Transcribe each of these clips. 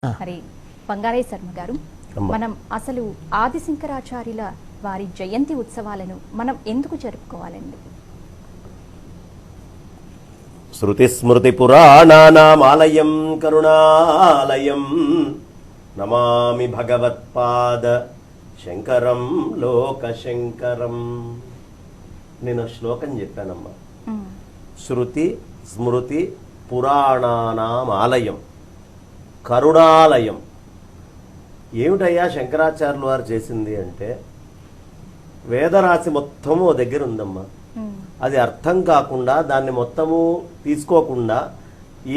మరి బంగారయ్య శర్మ గారు, మనం అసలు ఆదిశంకరాచార్యుల వారి జయంతి ఉత్సవాలను మనం ఎందుకు జరుపుకోవాలండి? శృతి స్మృతి పురాణానామాలయం కరుణాలయం నమామి భగవత్పాద శంకరం లోకశంకరం. నేను శ్లోకం చెప్పానమ్మా. శృతి స్మృతి పురాణానామాలయం కరుణాలయం. ఏమిటయ్యా శంకరాచార్యుల వారు చేసింది అంటే, వేదరాశి మొత్తము ఓ దగ్గర ఉందమ్మా. అది అర్థం కాకుండా, దాన్ని మొత్తము తీసుకోకుండా,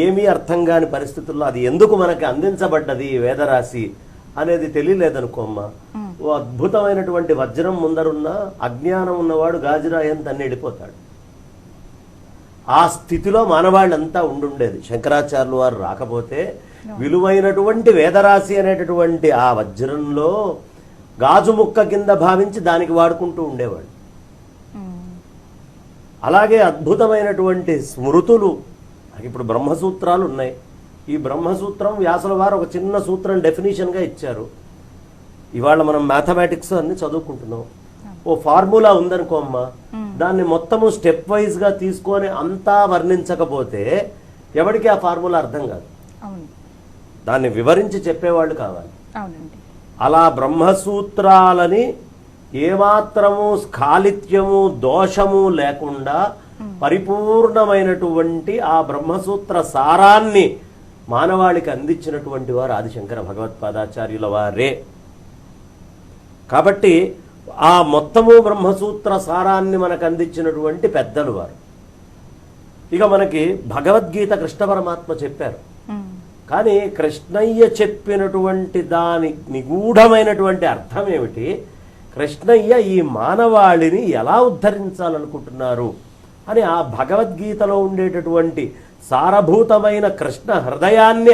ఏమీ అర్థం కాని పరిస్థితుల్లో అది ఎందుకు మనకి అందించబడ్డది వేదరాశి అనేది తెలియలేదనుకోమ్మా. ఓ అద్భుతమైనటువంటి వజ్రం ముందరున్న అజ్ఞానం ఉన్నవాడు గాజురాయని తన్ని వెళ్ళిపోతాడు. ఆ స్థితిలో మానవాళ్ళంతా ఉండుండేది. శంకరాచార్యుల వారు రాకపోతే విలువైనటువంటి వేదరాశి అనేటటువంటి ఆ వజ్రంలో గాజు ముక్క కింద భావించి దానికి వాడుకుంటూ ఉండేవాడు. అలాగే అద్భుతమైనటువంటి స్మృతులు. ఇప్పుడు బ్రహ్మసూత్రాలు ఉన్నాయి. ఈ బ్రహ్మసూత్రం వ్యాసుల వారు ఒక చిన్న సూత్రం డెఫినేషన్గా ఇచ్చారు. ఇవాళ మనం మ్యాథమెటిక్స్ అన్ని చదువుకుంటున్నాం. ఓ ఫార్ములా ఉందనుకోమ్మా, దాన్ని మొత్తము స్టెప్ వైజ్గా తీసుకొని అంతా వర్ణించకపోతే ఎవరికి ఆ ఫార్ములా అర్థం కాదు. దాన్ని వివరించి చెప్పేవాళ్ళు కావాలి. అలా బ్రహ్మసూత్రాలని ఏమాత్రము స్ఖాళిత్యము దోషము లేకుండా పరిపూర్ణమైనటువంటి ఆ బ్రహ్మసూత్ర సారాన్ని మానవాళికి అందించినటువంటి వారు ఆదిశంకర భగవత్పాదాచార్యుల వారే. కాబట్టి ఆ మొత్తము బ్రహ్మసూత్ర సారాన్ని మనకు అందించినటువంటి పెద్దలు వారు. ఇక మనకి భగవద్గీత కృష్ణ పరమాత్మ చెప్పారు. కానీ కృష్ణయ్య చెప్పినటువంటి దాని నిగూఢమైనటువంటి అర్థం ఏమిటి, కృష్ణయ్య ఈ మానవాళిని ఎలా ఉద్ధరించాలనుకుంటున్నారు అని ఆ భగవద్గీతలో ఉండేటటువంటి సారభూతమైన కృష్ణ హృదయాన్ని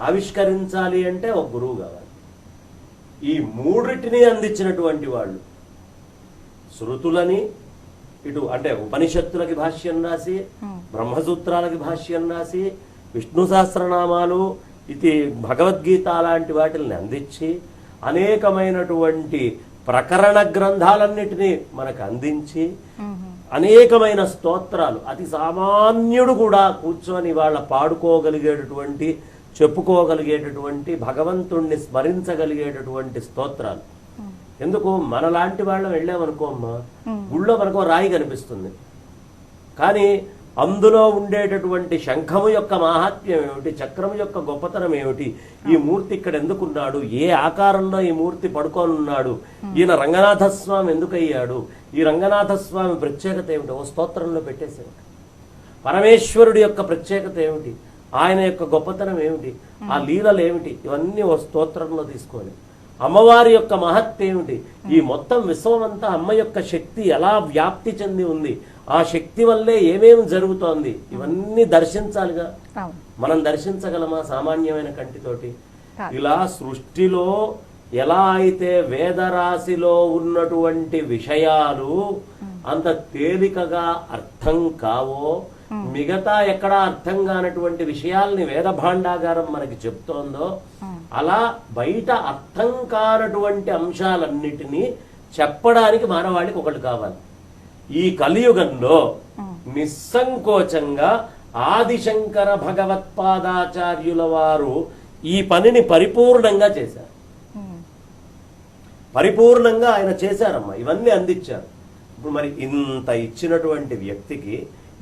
ఆవిష్కరించాలి అంటే ఒక గురువు కావాలి. ఈ మూడిటిని అందించినటువంటి వాళ్ళు శృతులని, ఇటు అంటే ఉపనిషత్తులకి భాష్యం రాసి, బ్రహ్మసూత్రాలకి భాష్యం రాసి, విష్ణు సహస్రనామాలు, ఇది భగవద్గీత లాంటి వాటిని అందించి, అనేకమైనటువంటి ప్రకరణ గ్రంథాలన్నిటినీ మనకు అందించి, అనేకమైన స్తోత్రాలు అతి సామాన్యుడు కూడా కూర్చొని వాళ్ళ పాడుకోగలిగేటటువంటి, చెప్పుకోగలిగేటటువంటి, భగవంతుణ్ణి స్మరించగలిగేటటువంటి స్తోత్రాలు. ఎందుకు మనలాంటి వాళ్ళం వెళ్ళామనుకోమ్మా, గుళ్ళో మనకు రాయి కనిపిస్తుంది, కానీ అందులో ఉండేటటువంటి శంఖము యొక్క మాహాత్మ్యం ఏమిటి, చక్రము యొక్క గొప్పతనం ఏమిటి, ఈ మూర్తి ఇక్కడ ఎందుకున్నాడు, ఏ ఆకారంలో ఈ మూర్తి పడుకొని ఉన్నాడు, ఈయన రంగనాథస్వామి ఎందుకయ్యాడు, ఈ రంగనాథస్వామి ప్రత్యేకత ఏమిటి ఓ స్తోత్రంలో పెట్టేశాడు. పరమేశ్వరుడి యొక్క ప్రత్యేకత ఏమిటి, ఆయన యొక్క గొప్పతనం ఏమిటి, ఆ లీలలు ఏమిటి, ఇవన్నీ ఓ స్తోత్రంలో తీసుకొని, అమ్మవారి యొక్క మహత్యం ఏమిటి, ఈ మొత్తం విశ్వమంతా అమ్మ యొక్క శక్తి ఎలా వ్యాప్తి చెంది ఉంది, ఆ శక్తి వల్లే ఏమేమి జరుగుతోంది, ఇవన్నీ దర్శించాలిగా. మనం దర్శించగలమా సామాన్యమైన కంటితోటి? ఇలా సృష్టిలో ఎలా అయితే వేదరాశిలో ఉన్నటువంటి విషయాలు అంత తేలికగా అర్థం కావో, మిగతా ఎక్కడా అర్థం కానటువంటి విషయాల్ని వేద భాండాగారం మనకి చెప్తోందో, అలా బయట అర్థం కానటువంటి అంశాలన్నిటినీ చెప్పడానికి మానవాళికి ఒకటి కావాలి. ఈ కలియుగంలో నిస్సంకోచంగా ఆదిశంకర భగవత్పాదాచార్యుల వారు ఈ పనిని పరిపూర్ణంగా చేశారు. పరిపూర్ణంగా ఆయన చేశారమ్మా, ఇవన్నీ అందించారు. ఇప్పుడు మరి ఇంత ఇచ్చినటువంటి వ్యక్తికి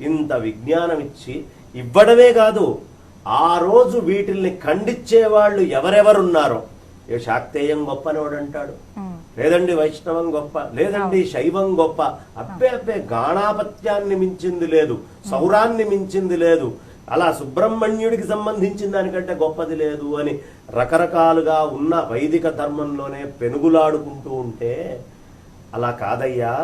ఇంత విజ్ఞానం ఇవ్వడమే కాదు, ఆ రోజు వీటిల్ని ఖండించేవాళ్ళు ఎవరెవరున్నారో, ఏ శాక్తేయం గొప్ప అని వాడు అంటాడు, లేదండి వైష్ణవం గొప్ప, లేదండి శైవం గొప్ప, అబ్బే గాణాపత్యాన్ని మించింది లేదు, సౌరాన్ని మించింది లేదు, అలా సుబ్రహ్మణ్యుడికి సంబంధించిన దానికంటే గొప్పది లేదు అని రకరకాలుగా ఉన్న వైదిక ధర్మంలోనే పెనుగులాడుకుంటూ ఉంటే, అలా కాదయ్యా,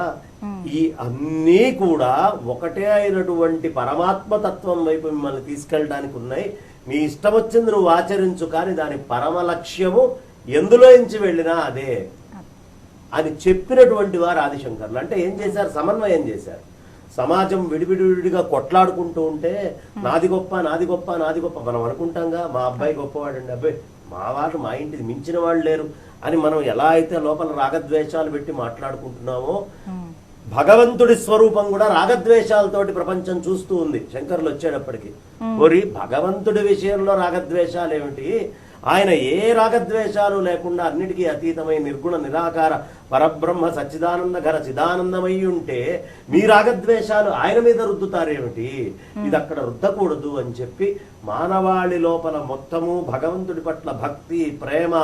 ఈ అన్నీ కూడా ఒకటే అయినటువంటి పరమాత్మతత్వం వైపు మిమ్మల్ని తీసుకెళ్ళడానికి ఉన్నాయి. నీ ఇష్టం వచ్చింది నువ్వు ఆచరించు, కానీ దాని పరమ లక్ష్యము ఎందులో నుంచి వెళ్ళినా అదే అని చెప్పినటువంటి వారు ఆదిశంకర్లు. అంటే ఏం చేశారు, సమన్వయం చేశారు. సమాజం విడివిడిగా కొట్లాడుకుంటూ ఉంటే నాది గొప్ప నాది గొప్ప నాది గొప్ప మనం అనుకుంటాంగా, మా అబ్బాయి గొప్పవాడండి, అబ్బాయి మా వాళ్ళు మా ఇంటిది మించిన వాళ్ళు లేరు అని మనం ఎలా అయితే లోపల రాగద్వేషాలు పెట్టి మాట్లాడుకుంటున్నామో, భగవంతుడి స్వరూపం కూడా రాగద్వేషాలతోటి ప్రపంచం చూస్తూ ఉంది. శంకరులు వచ్చేటప్పటికి మరి భగవంతుడి విషయంలో రాగద్వేషాలు ఏమిటి, ఆయన ఏ రాగద్వేషాలు లేకుండా అన్నిటికీ అతీతమై నిర్గుణ నిరాకార పరబ్రహ్మ సచ్చిదానంద ఘన చిదానందమై ఉంటే మీ రాగద్వేషాలు ఆయన మీద రుద్దుతారేమిటి, ఇది అక్కడ రుద్దకూడదు అని చెప్పి మానవాళి లోపల మొత్తము భగవంతుడి పట్ల భక్తి ప్రేమ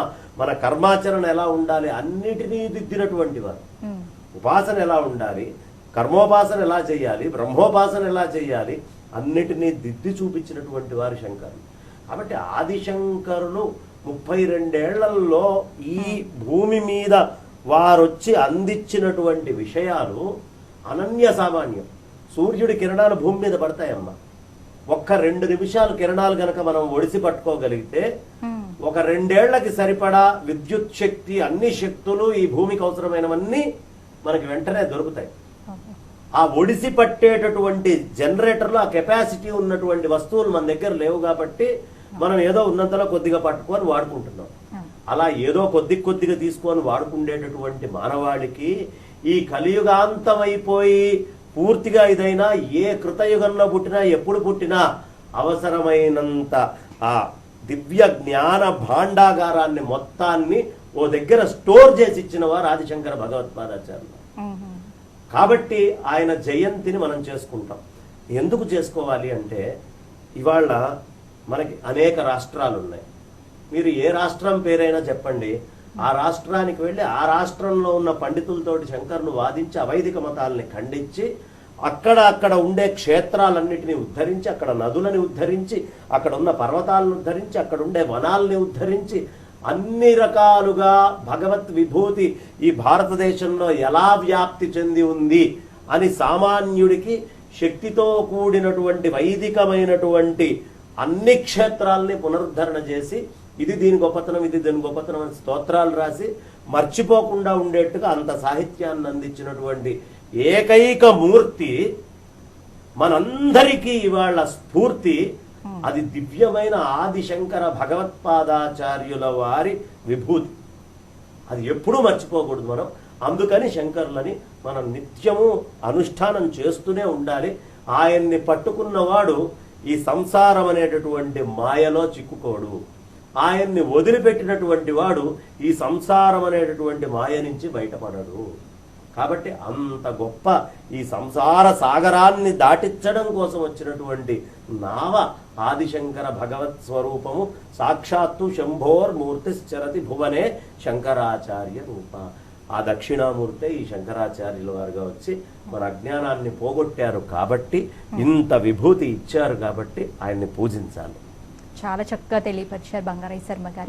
మన కర్మాచరణ ఎలా ఉండాలి అన్నిటినీ దిద్దినటువంటి వారు. ఉపాసన ఎలా ఉండాలి, కర్మోపాసన ఎలా చేయాలి, బ్రహ్మోపాసన ఎలా చేయాలి అన్నిటినీ దిద్ది చూపించినటువంటి వారు శంకరులు. కాబట్టి ఆదిశంకరులు 32 ఏళ్లలో ఈ భూమి మీద వారొచ్చి అందించినటువంటి విషయాలు అనన్య సామాన్యం. సూర్యుడి కిరణాలు భూమి మీద పడతాయమ్మా, ఒక్క 2 నిమిషాలు కిరణాలు గనక మనం ఒడిసి పట్టుకోగలిగితే ఒక 2 ఏళ్లకి సరిపడా విద్యుత్ శక్తి అన్ని శక్తులు ఈ భూమికి అవసరమైనవన్నీ మనకి వెంటనే దొరుకుతాయి. ఆ ఒడిసి పట్టేటటువంటి జనరేటర్లు ఆ కెపాసిటీ ఉన్నటువంటి వస్తువులు మన దగ్గర లేవు కాబట్టి మనం ఏదో ఉన్నంతలో కొద్దిగా పట్టుకొని వాడుకుంటున్నాం. అలా ఏదో కొద్దిగా తీసుకొని వాడుకుండేటటువంటి మానవాళికి ఈ కలియుగాంతమైపోయి పూర్తిగా ఇదైనా ఏ కృతయుగంలో పుట్టినా ఎప్పుడు పుట్టినా అవసరమైనంత ఆ దివ్య జ్ఞాన భాండాగారాన్ని మొత్తాన్ని ఓ దగ్గర స్టోర్ చేసి ఇచ్చిన వారు ఆదిశంకర భగవత్పాదాచార్యులు. కాబట్టి ఆయన జయంతిని మనం చేసుకుంటాం. ఎందుకు చేసుకోవాలి అంటే ఇవాళ మనకి అనేక రాష్ట్రాలు ఉన్నాయి. మీరు ఏ రాష్ట్రం పేరైనా చెప్పండి, ఆ రాష్ట్రానికి వెళ్ళి ఆ రాష్ట్రంలో ఉన్న పండితులతోటి శంకరులు వాదించి అవైదిక మతాలని ఖండించి అక్కడ ఉండే క్షేత్రాలన్నిటినీ ఉద్ధరించి, అక్కడ నదులని ఉద్ధరించి, అక్కడ ఉన్న పర్వతాలను ఉద్ధరించి, అక్కడ ఉండే వనాలని ఉద్ధరించి అన్ని రకాలుగా భగవత్ విభూతి ఈ భారతదేశంలో ఎలా వ్యాప్తి చెంది ఉంది అని సామాన్యుడికి శక్తితో కూడినటువంటి వైదికమైనటువంటి అన్ని క్షేత్రాలని పునరుద్ధరణ చేసి ఇది దీని గొప్పతనం ఇది దీని గొప్పతనం అని స్తోత్రాలు రాసి మర్చిపోకుండా ఉండేట్టుగా అంత సాహిత్యాన్ని అందించినటువంటి ఏకైక మూర్తి మనందరికీ ఇవాళ స్ఫూర్తి. అది దివ్యమైన ఆదిశంకర భగవత్పాదాచార్యుల వారి విభూతి. అది ఎప్పుడూ మర్చిపోకూడదు మనం. అందుకని శంకరులని మనం నిత్యము అనుష్ఠానం చేస్తూనే ఉండాలి. ఆయన్ని పట్టుకున్నవాడు ఈ సంసారం అనేటటువంటి మాయలో చిక్కుకోడు. ఆయన్ని వదిలిపెట్టినటువంటి వాడు ఈ సంసారం అనేటటువంటి మాయ నుంచి బయటపడడు. కాబట్టి అంత గొప్ప ఈ సంసార సాగరాన్ని దాటించడం కోసం వచ్చినటువంటి నావ ఆదిశంకర భగవత్ స్వరూపము. సాక్షాత్తు శంభోర్మూర్తిశ్చరతి భువనే శంకరాచార్య రూప. ఆ దక్షిణామూర్తే ఈ శంకరాచార్యుల వారుగా వచ్చి మన అజ్ఞానాన్ని పోగొట్టారు కాబట్టి, ఇంత విభూతి ఇచ్చారు కాబట్టి ఆయన్ని పూజించాలి. చాలా చక్కగా తెలియపరిచారు బంగారయ్య శర్మ గారు.